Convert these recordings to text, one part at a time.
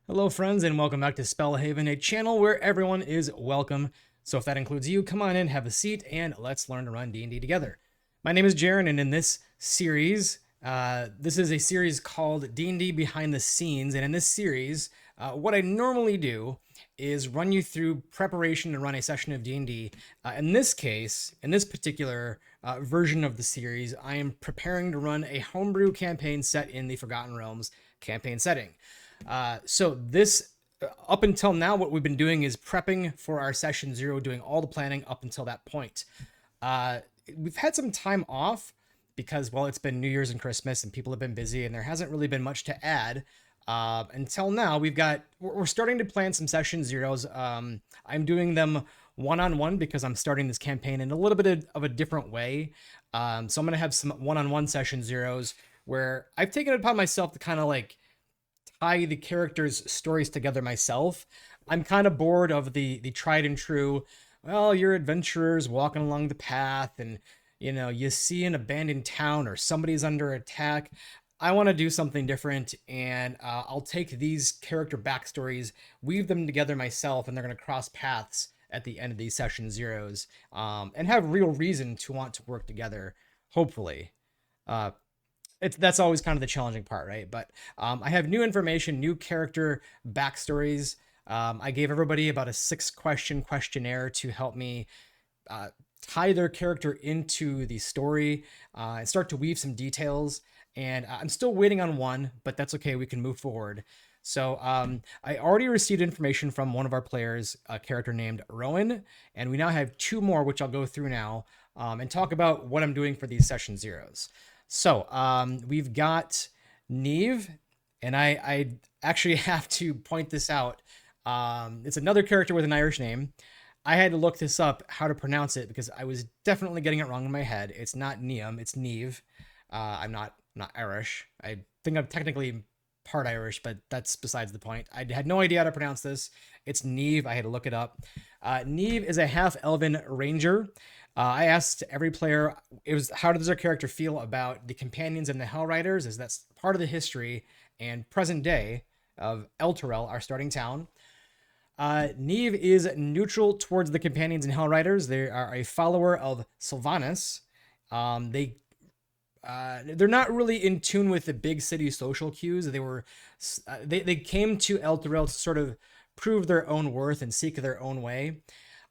Hello, friends, and welcome back to Spellhaven, a channel where everyone is welcome. So if that includes you, come on in, have a seat, and let's learn to run D&D together. My name is Jaren, and in this series, this is a series called D&D Behind the Scenes, and in this series, what I normally do is run you through preparation to run a session of D&D. In this case, in this particular version of the series, I am preparing to run a homebrew campaign set in the Forgotten Realms campaign setting. So this up until now, what we've been doing is prepping for our session 0, doing all the planning up until that point. We've had some time off because, well, it's been New Year's and Christmas and people have been busy and there hasn't really been much to add. Until now, we're starting to plan some session 0s. I'm doing them one-on-one because I'm starting this campaign in a little bit of a different way. So I'm going to have some one-on-one session 0s where I've taken it upon myself to kind of like tie the characters' stories together myself. I'm kind of bored of the tried and true, well, you're adventurers walking along the path and you see an abandoned town or somebody's under attack. I want to do something different, and I'll take these character backstories, weave them together myself, and they're going to cross paths at the end of these session 0s, and have real reason to want to work together, hopefully. That's always kind of the challenging part, right? But I have new information, new character backstories. I gave everybody about a 6-question questionnaire to help me tie their character into the story and start to weave some details. And I'm still waiting on one, but that's okay. We can move forward. So I already received information from one of our players, a character named Rowan, and we now have 2 more, which I'll go through now and talk about what I'm doing for these session 0s. So we've got Neve, and I actually have to point this out. It's another character with an Irish name. I had to look this up, how to pronounce it, because I was definitely getting it wrong in my head. It's not Neum, it's Neve. I'm not Irish. I think I'm technically part Irish, but that's besides the point. I had no idea how to pronounce this. It's Neve. I had to look it up. Neve is a half-elven ranger. I asked every player, how does their character feel about the companions and the Hell Riders, as that's part of the history and present day of Elturel, our starting town. Neve is neutral towards the companions and Hell Riders. They are a follower of Sylvanas. They're not really in tune with the big city social cues. They came to Elturel to sort of prove their own worth and seek their own way.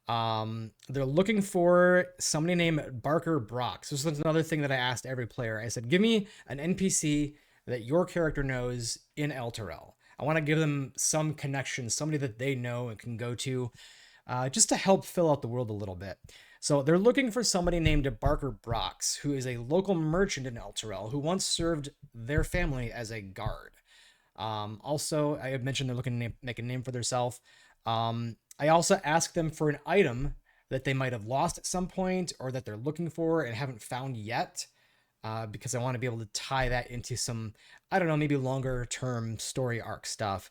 They're looking for somebody named Barker Brock. So this is another thing that I asked every player. I said, give me an NPC that your character knows in Elturel. I want to give them some connection, somebody that they know and can go to, just to help fill out the world a little bit. So they're looking for somebody named Barker Brox, who is a local merchant in Elturel who once served their family as a guard. Also, I have mentioned they're looking to make a name for themselves. I also asked them for an item that they might have lost at some point or that they're looking for and haven't found yet, because I want to be able to tie that into some, I don't know, maybe longer term story arc stuff.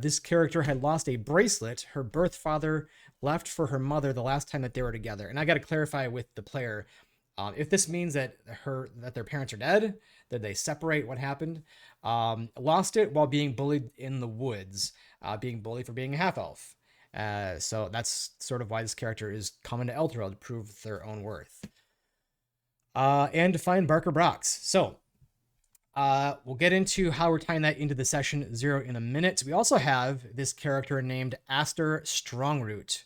This character had lost a bracelet her birth father left for her mother the last time that they were together. And I got to clarify with the player if this means that their parents are dead, did they separate, what happened. Lost it while being bullied in the woods, being bullied for being a half-elf. So that's sort of why this character is coming to Elturel to prove their own worth. And to find Barker Brox. So we'll get into how we're tying that into the session 0 in a minute. We also have this character named Aster Strongroot.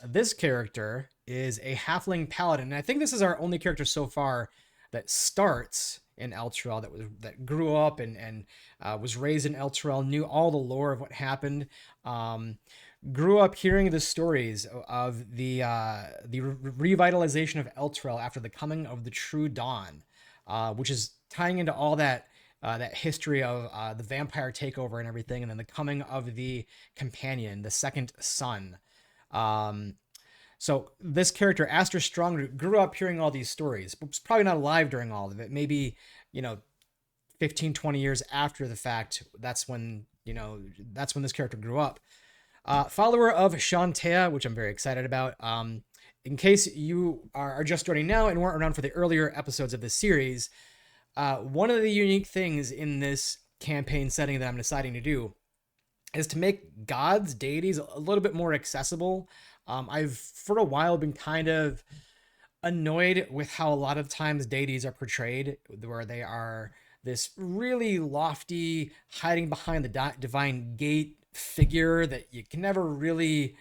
This character is a halfling paladin, and I think this is our only character so far that starts in Elturel, that grew up and was raised in Elturel, knew all the lore of what happened, grew up hearing the stories of the revitalization of Elturel after the coming of the True Dawn, which is tying into all that history of the vampire takeover and everything, and then the coming of the companion, the second son. So this character, Aster Strongroot, grew up hearing all these stories, but was probably not alive during all of it. Maybe, 15, 20 years after the fact, that's when this character grew up. Follower of Shantea, which I'm very excited about. In case you are just joining now and weren't around for the earlier episodes of this series, one of the unique things in this campaign setting that I'm deciding to do is to make gods, deities, a little bit more accessible. I've for a while been kind of annoyed with how a lot of times deities are portrayed, where they are this really lofty, hiding behind the divine gate figure that you can never really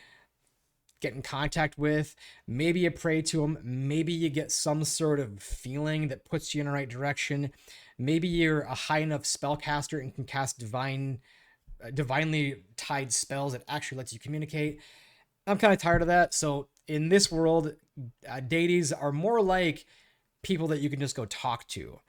get in contact with. Maybe you pray to them. Maybe you get some sort of feeling that puts you in the right direction. Maybe you're a high enough spellcaster and can cast divinely tied spells that actually lets you communicate. I'm kind of tired of that. So in this world, deities are more like people that you can just go talk to.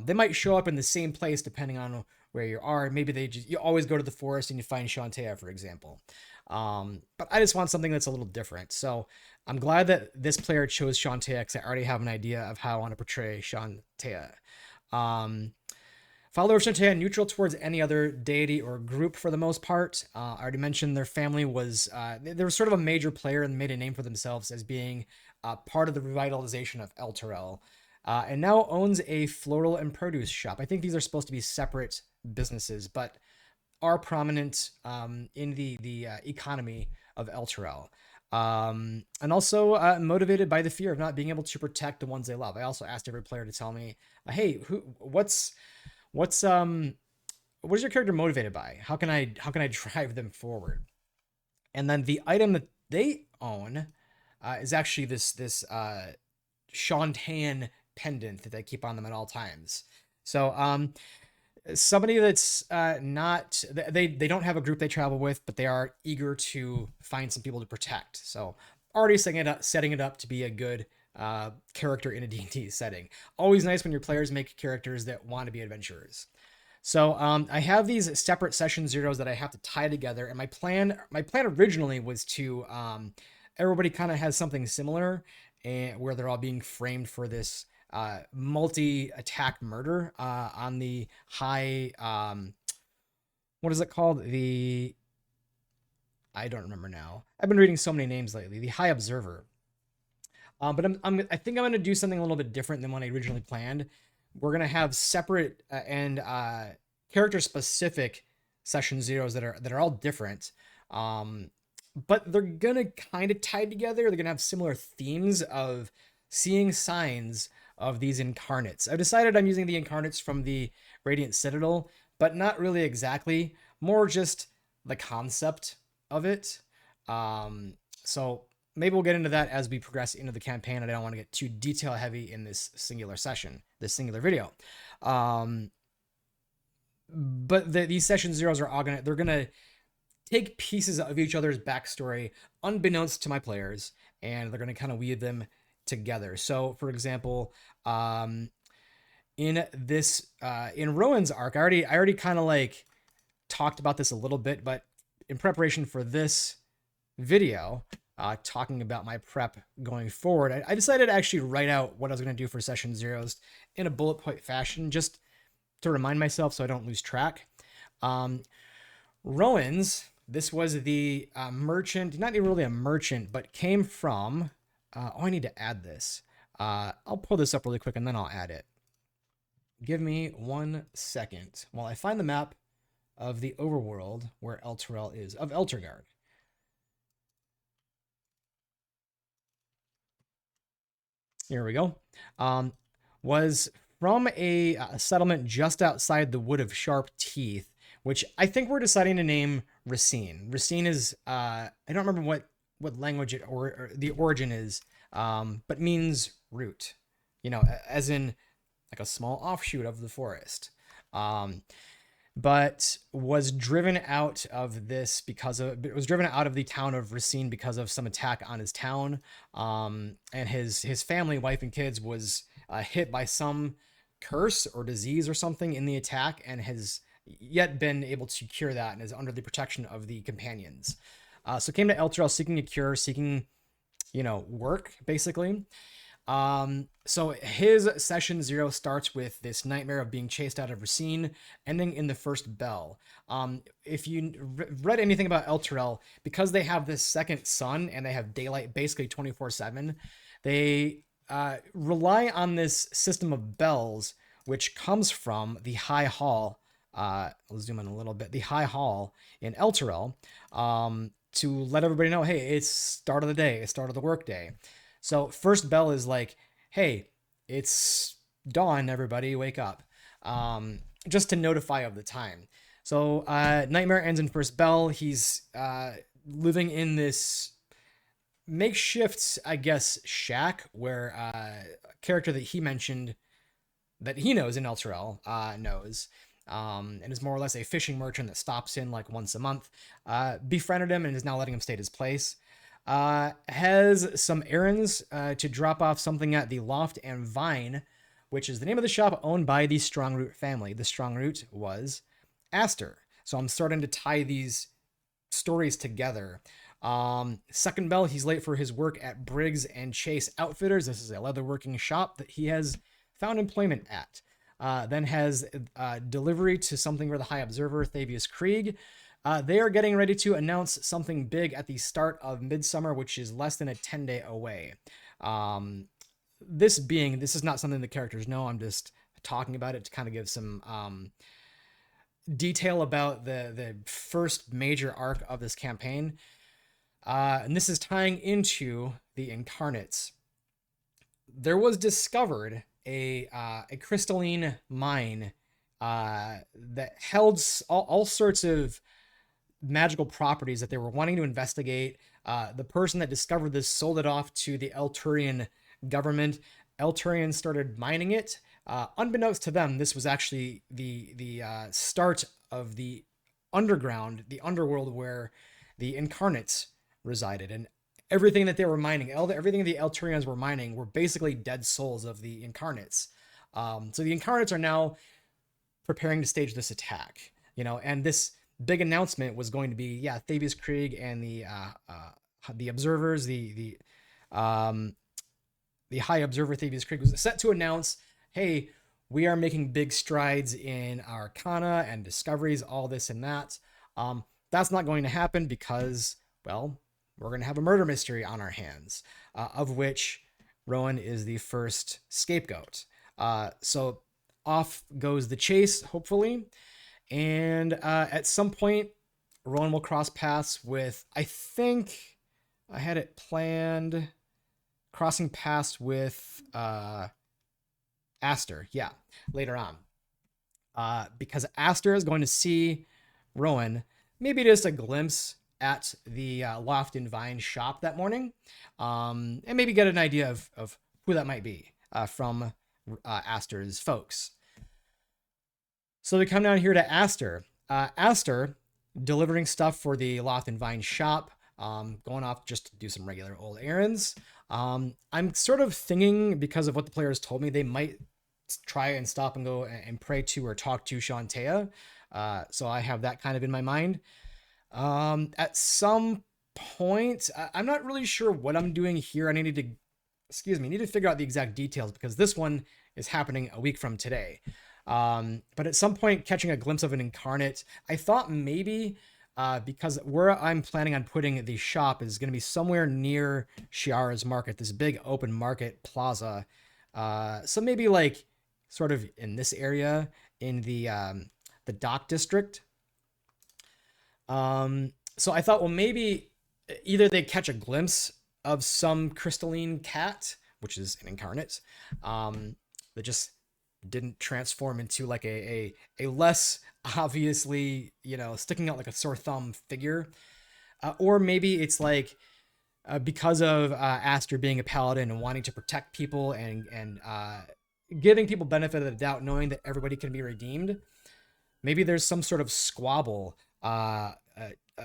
They might show up in the same place depending on where you are. Maybe you always go to the forest and you find Shantae, for example. But I just want something that's a little different. So I'm glad that this player chose Shantae because I already have an idea of how I want to portray Shantae. Follower of Shantae neutral towards any other deity or group for the most part. I already mentioned their family was they were sort of a major player and made a name for themselves as being part of the revitalization of Elturel, and now owns a floral and produce shop. I think these are supposed to be separate businesses, but are prominent in the economy of Elturel. And also motivated by the fear of not being able to protect the ones they love. I also asked every player to tell me, hey, what is your character motivated by? How can I drive them forward? And then the item that they own is actually this Shantan pendant that they keep on them at all times. So somebody that's not they don't have a group they travel with, but they are eager to find some people to protect. So already setting it up to be a good character in a D&D setting. Always nice when your players make characters that want to be adventurers. So I have these separate session zeros that I have to tie together, and my plan originally was to everybody kind of has something similar, and where they're all being framed for this multi-attack murder on the high what is it called? I don't remember now. I've been reading so many names lately. The High Observer. But I think I'm going to do something a little bit different than what I originally planned. We're going to have separate and character specific session zeros that are all different. But they're going to kind of tie together. They're going to have similar themes of seeing signs of these incarnates. I've decided I'm using the incarnates from the Radiant Citadel, but not really exactly. More just the concept of it. So maybe we'll get into that as we progress into the campaign. I don't want to get too detail heavy in this singular session, this singular video. But these session zeros are all they're gonna take pieces of each other's backstory unbeknownst to my players, and they're gonna kind of weave them together. So for example, in this in Rowan's arc, I already kind of like talked about this a little bit, but in preparation for this video, talking about my prep going forward, I decided to actually write out what I was going to do for session zeros in a bullet point fashion, just to remind myself so I don't lose track. Rowan's, this was the merchant, not even really a merchant, but came from, I need to add this. I'll pull this up really quick and then I'll add it. Give me 1 second while I find the map of the overworld where Elturel is, of Elturgard. Here we go. Was from a settlement just outside the Wood of Sharp Teeth, which I think we're deciding to name Racine. Racine is, I don't remember what language it or the origin is, but means root, as in like a small offshoot of the forest. But was driven out of this it was driven out of the town of Racine because of some attack on his town. And his family, wife and kids, was hit by some curse or disease or something in the attack, and has yet been able to cure that and is under the protection of the companions. So came to Elturel seeking a cure, seeking, work, basically. So his session zero starts with this nightmare of being chased out of Racine, ending in the first bell. If you read anything about Elturel, because they have this second sun and they have daylight basically 24/7, they rely on this system of bells, which comes from the High Hall I'll zoom in a little bit, the High Hall in Elturel, to let everybody know, hey, it's start of the day, it's start of the workday. So first bell is like, hey, it's dawn, everybody, wake up, just to notify of the time. So Nightmare ends in first bell. He's living in this makeshift, I guess, shack where a character that he mentioned that he knows in Elturel knows, and is more or less a fishing merchant that stops in like once a month, befriended him and is now letting him stay at his place. Has some errands to drop off something at the Loft and Vine, which is the name of the shop owned by the Strongroot family. The Strongroot was Aster. So I'm starting to tie these stories together. Second bell, he's late for his work at Briggs and Chase Outfitters. This is a leatherworking shop that he has found employment at. Then has delivery to something for the High Observer, Thavius Krieg. They are getting ready to announce something big at the start of Midsummer, which is less than a 10-day away. This is not something the characters know. I'm just talking about it to kind of give some detail about the first major arc of this campaign. And this is tying into the Incarnates. There was discovered a crystalline mine that held all sorts of magical properties that they were wanting to investigate. The person that discovered this sold it off to the Elturian government. Elturians started mining it. Unbeknownst to them, this was actually the start of the underground, the underworld where the Incarnates resided. And everything that they were mining, everything the Elturians were mining were basically dead souls of the Incarnates. So the Incarnates are now preparing to stage this attack, and this big announcement was going to be, Thavius Krieg and the observers, the High Observer Thavius Krieg was set to announce, hey, we are making big strides in Arcana and discoveries, all this and that. That's not going to happen because, well, we're going to have a murder mystery on our hands, of which Rowan is the first scapegoat. So off goes the chase, hopefully. And at some point, Rowan will cross paths with, I think I had it planned, crossing paths with Aster, later on. Because Aster is going to see Rowan, maybe just a glimpse at the Loft and Vine shop that morning, and maybe get an idea of who that might be from Aster's folks. So they come down here to Aster. Aster delivering stuff for the Loft and Vine shop, going off just to do some regular old errands. I'm sort of thinking, because of what the players told me, they might try and stop and go and pray to or talk to Shantea. So I have that kind of in my mind. At some point, I'm not really sure what I'm doing here. I need to figure out the exact details because this one is happening a week from today. But at some point, catching a glimpse of an Incarnate, I thought maybe because where I'm planning on putting the shop is going to be somewhere near Shiara's Market, this big open market plaza. So maybe like sort of in this area in the dock district. So I thought, well, maybe either they catch a glimpse of some crystalline cat, which is an Incarnate, that just didn't transform into like a less obviously, sticking out like a sore thumb figure. Or maybe it's like, because of Aster being a paladin and wanting to protect people and giving people benefit of the doubt, knowing that everybody can be redeemed, maybe there's some sort of squabble, a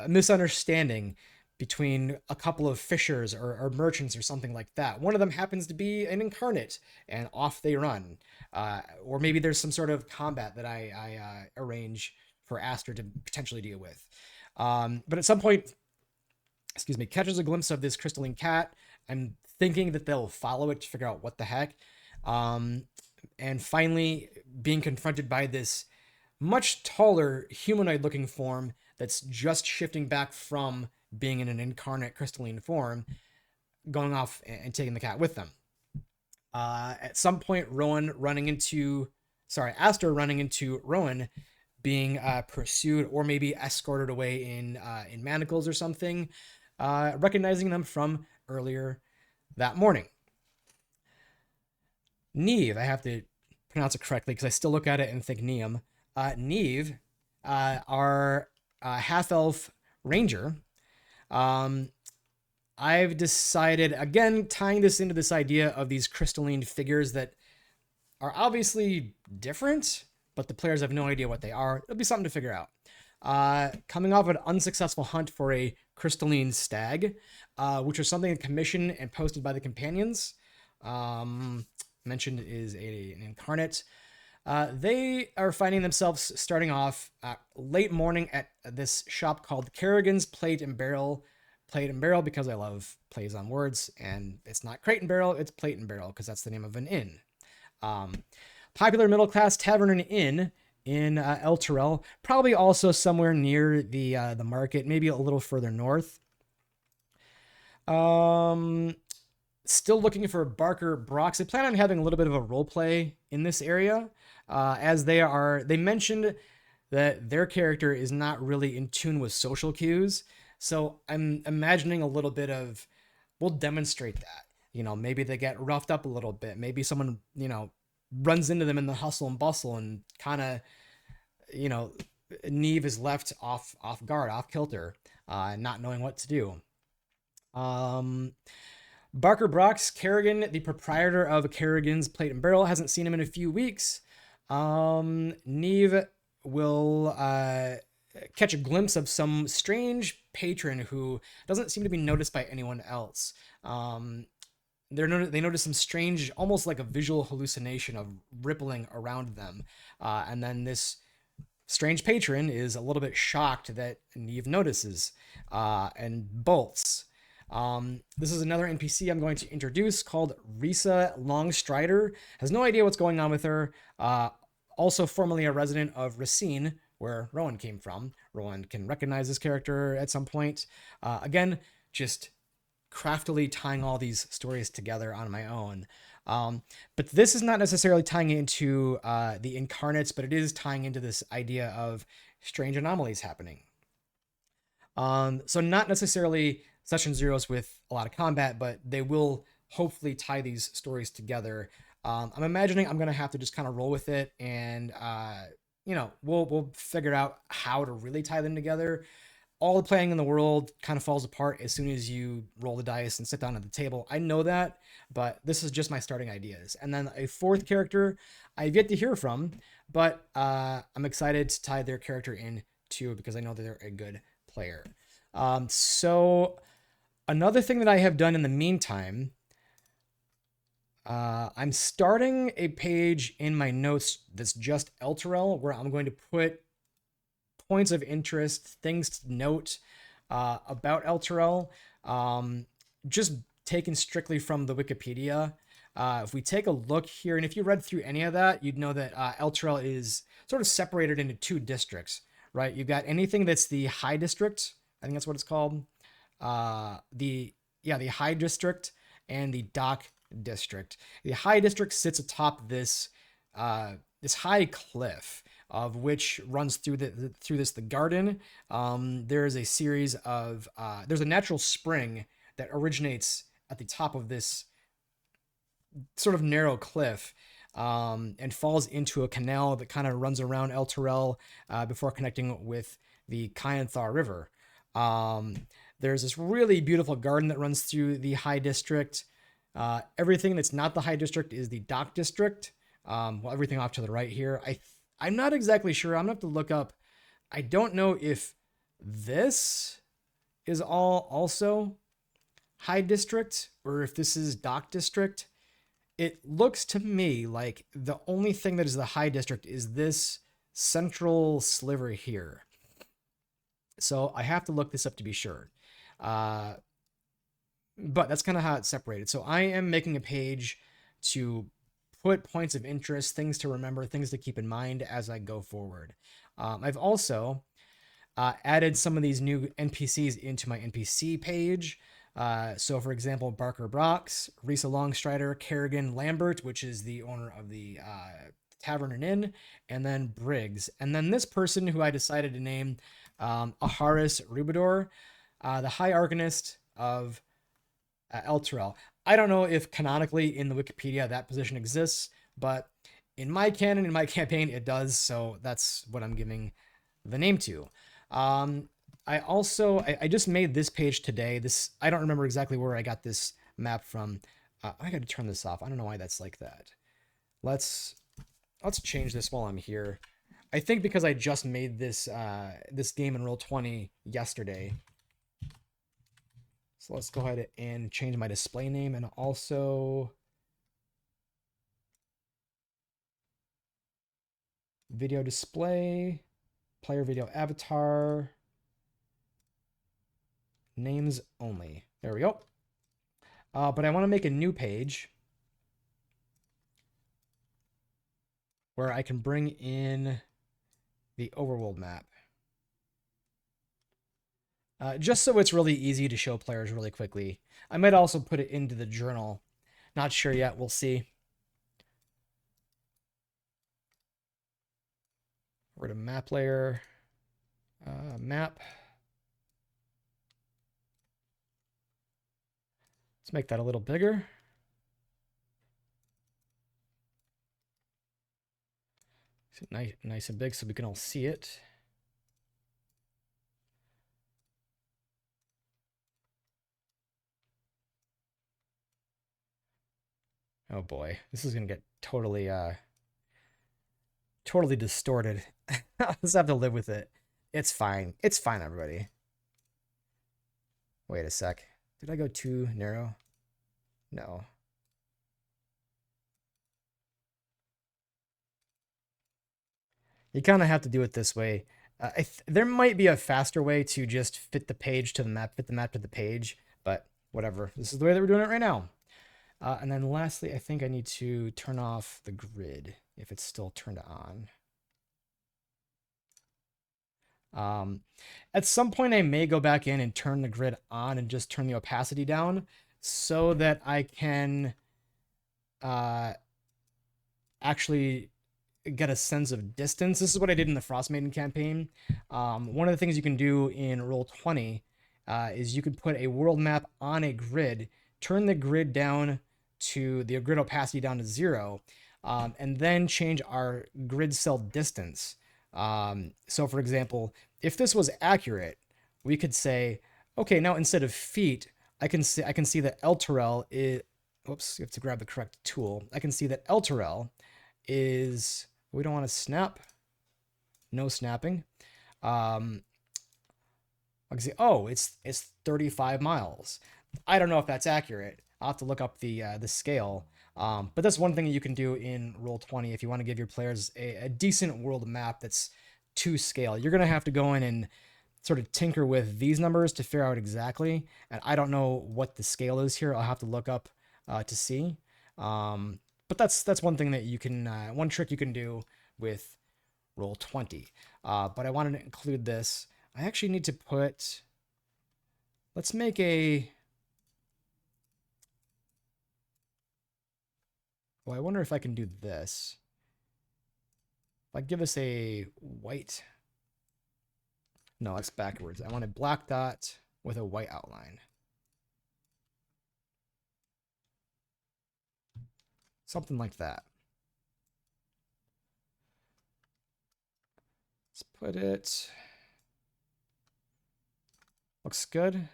misunderstanding between a couple of fishers or merchants or something like that. One of them happens to be an Incarnate, and off they run. Or maybe there's some sort of combat that I arrange for Aster to potentially deal with. But at some point, catches a glimpse of this crystalline cat. I'm thinking that they'll follow it to figure out what the heck. And finally, being confronted by this much taller humanoid-looking form that's just shifting back from being in an Incarnate crystalline form, going off and taking the cat with them. At some point, Aster running into Rowan being pursued or maybe escorted away in manacles or something, recognizing them from earlier that morning. Neve, I have to pronounce it correctly because I still look at it and think Neum. Neve, our half-elf ranger. I've decided, again, tying this into this idea of these crystalline figures that are obviously different, but the players have no idea what they are. It'll be something to figure out. Coming off an unsuccessful hunt for a crystalline stag, which was something commissioned and posted by the companions. Mentioned is an incarnate. They are finding themselves starting off late morning at this shop called Kerrigan's Plate and Barrel. Plate and Barrel because I love plays on words, and it's not Crate and Barrel, it's Plate and Barrel because that's the name of an inn. Popular middle-class tavern and inn in El Terrell, probably also somewhere near the market, maybe a little further north. Still looking for Barker Brox. They plan on having a little bit of a role play in this area, as they mentioned that their character is not really in tune with social cues. So I'm imagining a little bit of, we'll demonstrate that. Maybe they get roughed up a little bit. Maybe someone, runs into them in the hustle and bustle and kind of, Neve is left off guard, off kilter, not knowing what to do. Barker Brox, Kerrigan, the proprietor of Kerrigan's Plate and Barrel, hasn't seen him in a few weeks. Neve will catch a glimpse of some strange patron who doesn't seem to be noticed by anyone else. They notice some strange, almost like a visual hallucination of rippling around them. And then this strange patron is a little bit shocked that Neve notices and bolts. This is another NPC I'm going to introduce called Risa Longstrider. Has no idea what's going on with her. Also formerly a resident of Racine, where Rowan came from. Rowan can recognize this character at some point. Again, just craftily tying all these stories together on my own. But this is not necessarily tying into the incarnates, but it is tying into this idea of strange anomalies happening. So not necessarily session zeros with a lot of combat, but they will hopefully tie these stories together. I'm imagining I'm going to have to just kind of roll with it, and we'll figure out how to really tie them together. All the playing in the world kind of falls apart as soon as you roll the dice and sit down at the table. I know that, but this is just my starting ideas. And then a fourth character I've yet to hear from, but I'm excited to tie their character in too, because I know that they're a good player. So another thing that I have done in the meantime, I'm starting a page in my notes that's just El Terrell, where I'm going to put points of interest, things to note about El Terrell, just taken strictly from the Wikipedia. If we take a look here, and if you read through any of that, you'd know that El Terrell is sort of separated into two districts, right? You've got anything that's the High District, I think that's what it's called. The High District and the Dock District. The High District sits atop this high cliff, of which runs through the garden. There's a series of there's a natural spring that originates at the top of this sort of narrow cliff, and falls into a canal that kind of runs around El Terrell before connecting with the Kyanthar River. There's this really beautiful garden that runs through the High District. Everything that's not the High District is the Dock District. Everything off to the right here. I'm not exactly sure. I'm gonna have to look up. I don't know if this is all also High District or if this is Dock District. It looks to me like the only thing that is the High District is this central sliver here. So I have to look this up to be sure. But that's kind of how it's separated. So I am making a page to put points of interest, things to remember, things to keep in mind as I go forward. I've also added some of these new NPCs into my NPC page. So for example, Barker Brox, Risa Longstrider, Kerrigan Lambert, which is the owner of the Tavern and Inn, and then Briggs. And then this person who I decided to name Aharis Rubador, the High Arcanist of Elturel. I don't know if canonically in the Wikipedia that position exists, but in my canon, in my campaign, it does. So that's what I'm giving the name to. I just made this page today. I don't remember exactly where I got this map from. I got to turn this off. I don't know why that's like that. Let's change this while I'm here. I think because I just made this this game in Roll20 yesterday. So let's go ahead and change my display name and also video display, player video avatar, names only. There we go. But I want to make a new page where I can bring in the overworld map. Just so it's really easy to show players really quickly. I might also put it into the journal. Not sure yet. We'll see. We're to map layer. Map. Let's make that a little bigger. Nice and big so we can all see it. Oh boy, this is gonna get totally totally distorted. I'll just have to live with it. It's fine. It's fine, everybody. Wait a sec. Did I go too narrow? No. You kind of have to do it this way. There might be a faster way to just fit the page to the map, fit the map to the page, but whatever. This is the way that we're doing it right now. And then lastly, I think I need to turn off the grid if it's still turned on. At some point, I may go back in and turn the grid on and just turn the opacity down so that I can actually get a sense of distance. This is what I did in the Frostmaiden campaign. One of the things you can do in Roll20 is you could put a world map on a grid, turn the grid down to the grid opacity down to 0, and then change our grid cell distance. So for example, if this was accurate, we could say, okay, now instead of feet, I can see that Elturel is, oops, you have to grab the correct tool. I can see that Elturel is, we don't want to snap, no snapping. I can see, oh, it's 35 miles. I don't know if that's accurate. I'll have to look up the scale. But that's one thing that you can do in Roll20 if you want to give your players a decent world map that's to scale. You're going to have to go in and sort of tinker with these numbers to figure out exactly. And I don't know what the scale is here. I'll have to look up to see. But that's one thing that you can, one trick you can do with Roll20. But I wanted to include this. I actually need to put, let's make a, well, I wonder if I can do this. If I give us a white, no, that's backwards. I want a black dot with a white outline. Something like that. Let's put it, looks good.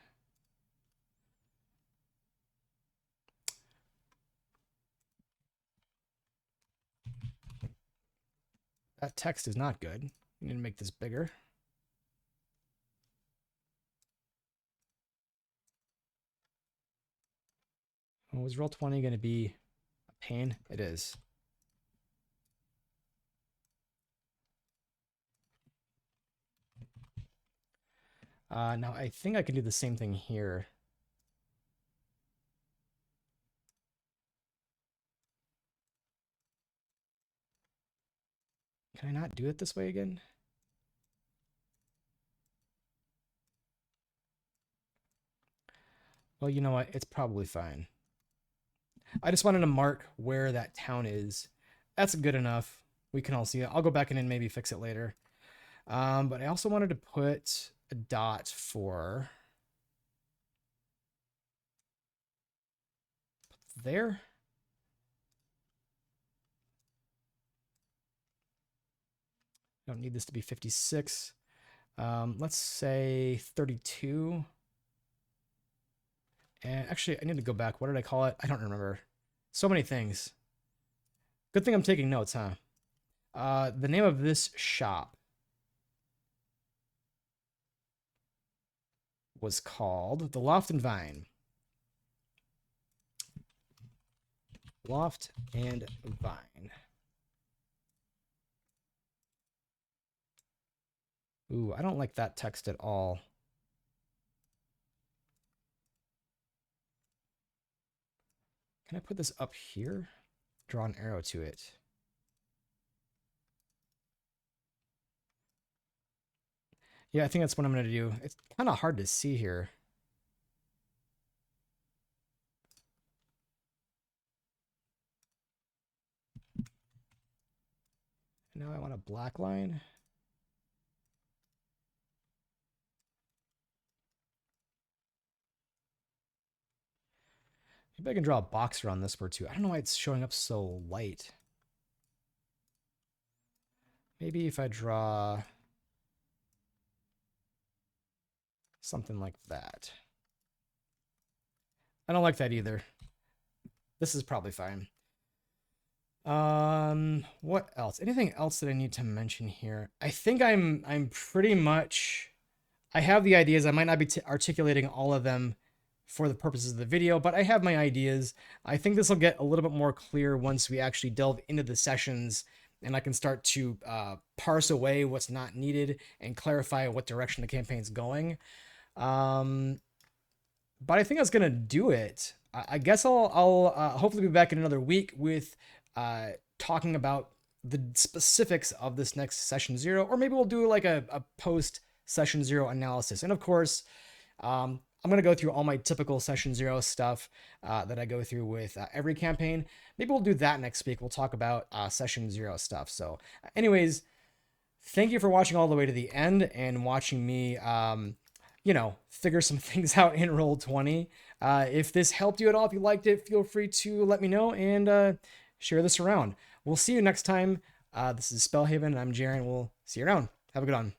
That text is not good. We need to make this bigger. Oh, is Roll20 going to be a pain? It is. Now, I think I can do the same thing here. Can I not do it this way again? Well, you know what? It's probably fine. I just wanted to mark where that town is. That's good enough. we can all see it. I'll go back in and maybe fix it later. But I also wanted to put a dot for there. Don't need this to be 56. Let's say 32. And actually, I need to go back. What did I call it? I don't remember. So many things. Good thing I'm taking notes, huh? The name of this shop was called the Loft and Vine. Loft and Vine. Ooh, I don't like that text at all. Can I put this up here? Draw an arrow to it. Yeah, I think that's what I'm going to do. It's kind of hard to see here. Now I want a black line. Maybe I can draw a box around this word too. I don't know why it's showing up so light. Maybe if I draw something like that. I don't like that either. This is probably fine. What else? Anything else that I need to mention here? I think I'm pretty much, I have the ideas. I might not be articulating all of them for the purposes of the video, but I have my ideas. I think this will get a little bit more clear once we actually delve into the sessions and I can start to parse away what's not needed and clarify what direction the campaign's going. But I think that's gonna do it. I guess I'll hopefully be back in another week with talking about the specifics of this next session 0, or maybe we'll do like a post session 0 analysis. And of course, I'm going to go through all my typical session 0 stuff that I go through with every campaign. Maybe we'll do that next week. We'll talk about session 0 stuff. So anyways, thank you for watching all the way to the end and watching me, you know, figure some things out in Roll20. If this helped you at all, if you liked it, feel free to let me know and share this around. We'll see you next time. This is Spellhaven, and I'm Jaren. We'll see you around. Have a good one.